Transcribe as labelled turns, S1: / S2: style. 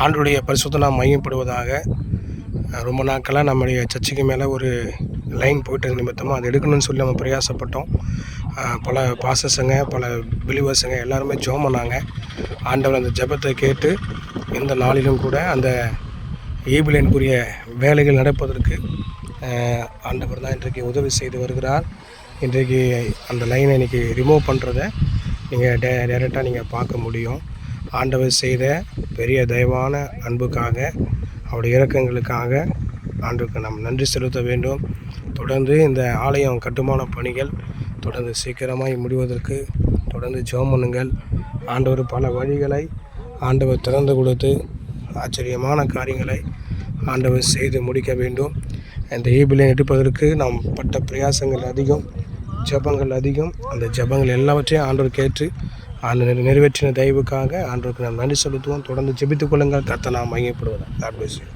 S1: ஆண்டவருடைய பரிசுத்த நாமம் மையப்படுவதாக. ரொம்ப நாட்களாக நம்முடைய சர்ச்சுக்கு மேலே ஒரு லைன் போயிட்டு நிமித்தமாக அதை எடுக்கணும்னு சொல்லி நம்ம பிரயாசப்பட்டோம். பல பாசஸுங்க, பல பிலிவர்ஸுங்க எல்லாருமே ஜெபம் பண்ணாங்க. ஆண்டவர் அந்த ஜெபத்தை கேட்டு இந்த நாளிலும் கூட அந்த ஈபிலியனுக்குரிய வேலைகள் நடப்பதற்கு ஆண்டவர் தான் இன்றைக்கு உதவி செய்து வருகிறார். இன்றைக்கு அந்த லைனை இன்றைக்கி ரிமூவ் பண்ணுறத நீங்கள் டைரெக்டாக நீங்கள் பார்க்க முடியும். ஆண்டவர் செய்த பெரிய தயவான அன்புக்காக, அவருடைய இரக்கங்களுக்காக ஆண்டவருக்கு நாம் நன்றி செலுத்த வேண்டும். தொடர்ந்து இந்த ஆலயம் கட்டுமான பணிகள் தொடர்ந்து சீக்கிரமாய் முடிவதற்கு தொடர்ந்து ஜெபம் பண்ணுங்கள். ஆண்டவர் பல வழிகளை ஆண்டவர் திறந்து கொடுத்து ஆச்சரியமான காரியங்களை ஆண்டவர் செய்து முடிக்க வேண்டும். இந்த ஈபிலியன் எடுப்பதற்கு நாம் பட்ட பிரயாசங்கள் அதிகம், ஜெபங்கள் அதிகம். அந்த ஜெபங்கள் எல்லாவற்றையும் ஆண்டவர் கேட்டு நிறைவேற்றின தயவுக்காக ஆண்டவருக்கு நாம் நன்றி செலுத்துவோம். தொடர்ந்து ஜெபித்துக் கொள்ளுங்கள். கர்த்தர் நாம் மையப்படுவதாக. God bless you.